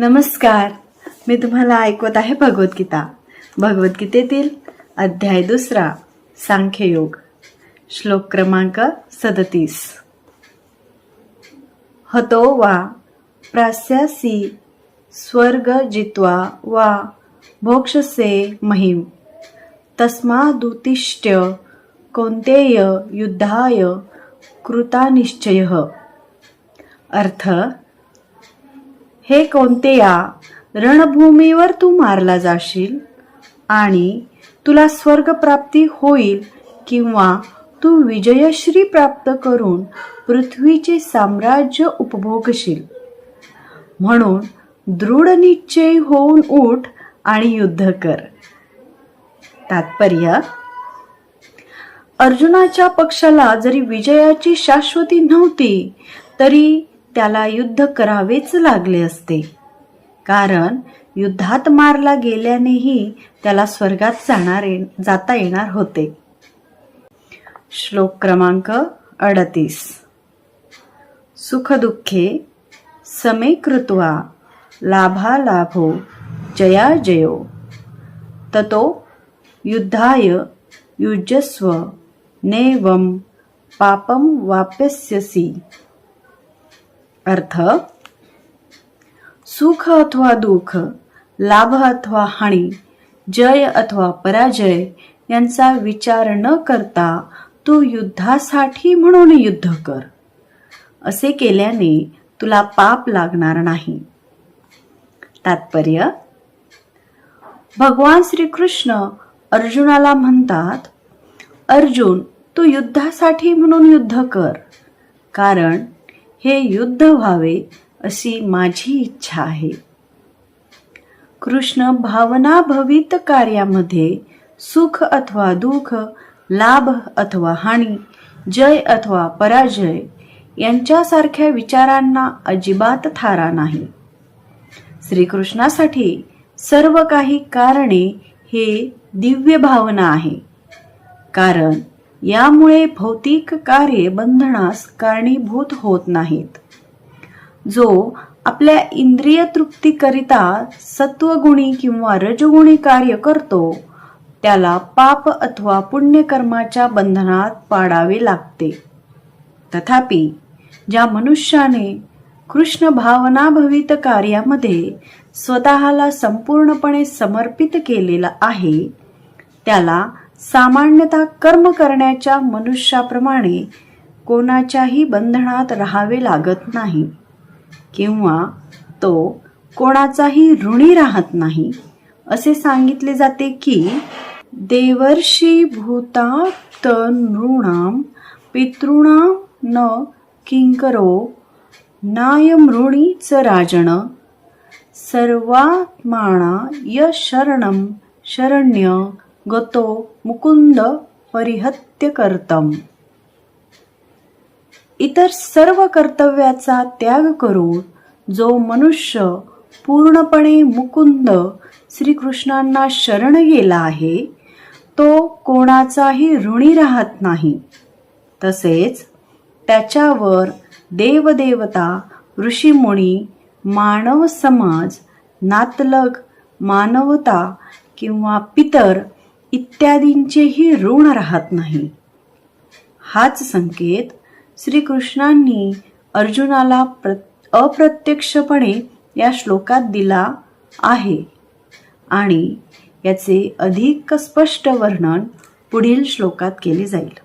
नमस्कार. मी तुम्हाला ऐकवत आहे भगवद्गीता. भगवद्गीतेतील अध्याय 2 सांख्ययोग, श्लोक क्रमांक 37. हतो वा प्रास्यासी स्वर्ग जित्वा वा भोक्षसे महिम तस्मादुत्तिष्ठ कौन्तेय युद्धाय कृतानिश्चयः. अर्थ, हे कौन्तेया, रणभूमीवर तू मारला जाशील आणि तुला स्वर्ग प्राप्ती होईल किंवा तू विजयश्री प्राप्त करून पृथ्वीचे साम्राज्य उपभोगशील. म्हणून दृढ निश्चय होऊन उठ आणि युद्ध कर. तात्पर्य, अर्जुनाच्या पक्षाला जरी विजयाची शाश्वती नव्हती तरी त्याला युद्ध करावेच लागले असते, कारण युद्धात मारला गेल्यानेही त्याला स्वर्गात जाता येणार होते. श्लोक क्रमांक 38. सुखदुःखे समे कृत्वा लाभालाभो जयाजयो ततो युद्धाय युज्यस्व नैवं पापं वाप्स्यसि. अर्थ, सुख अथवा दुःख, लाभ अथवा हानी, जय अथवा पराजय यांचा विचार न करता तू युद्धासाठी म्हणून युद्ध कर. असे केल्याने तुला पाप लागणार नाही. तात्पर्य, भगवान श्रीकृष्ण अर्जुनाला म्हणतात, अर्जुन, तू युद्धासाठी म्हणून युद्ध कर, कारण हे युद्ध व्हावे अशी माझी इच्छा आहे. कृष्ण भावनाभवित कार्यामध्ये सुख अथवा दुःख, लाभ अथवा हानी, जय अथवा पराजय यांच्यासारख्या विचारांना अजिबात थारा नाही. श्रीकृष्णासाठी सर्व काही कारणे हे दिव्य भावना आहे, कारण यामुळे भौतिक कार्ये बंधनास कारणीभूत होत नाहीत. जो आपल्या इंद्रिय तृप्तीकरिता सत्वगुणी किंवा रजगुणी कार्य करतो त्याला पाप अथवा पुण्यकर्माच्या बंधनात पाडावे लागते. तथापि ज्या मनुष्याने कृष्ण भावनाभवित कार्यामध्ये स्वतःला संपूर्णपणे समर्पित केलेला आहे त्याला सामान्यतः कर्म करण्याच्या मनुष्याप्रमाणे कोणाच्याही बंधनात राहावे लागत नाही किंवा तो कोणाचाही ऋणी राहत नाही. असे सांगितले जाते की देवर्षी भूतात नृणाम पितॄणाम न किंकरो नायमृणीच राजन सर्वात्माना यशरणम शरण्य गतो मुकुंद परिहत्य कर्तम. इतर सर्व कर्तव्याचा त्याग करून जो मनुष्य पूर्णपणे मुकुंद श्रीकृष्णांना शरण गेला आहे तो कोणाचाही ऋणी राहत नाही. तसेच त्याच्यावर देवदेवता, ऋषीमुनी, मानव समाज, नातलग, मानवता किंवा पितर इत्यादींचेही ऋण राहत नाही. हाच संकेत श्रीकृष्णांनी अर्जुनाला अप्रत्यक्षपणे या श्लोकात दिला आहे आणि याचे अधिक स्पष्ट वर्णन पुढील श्लोकात केले जाईल.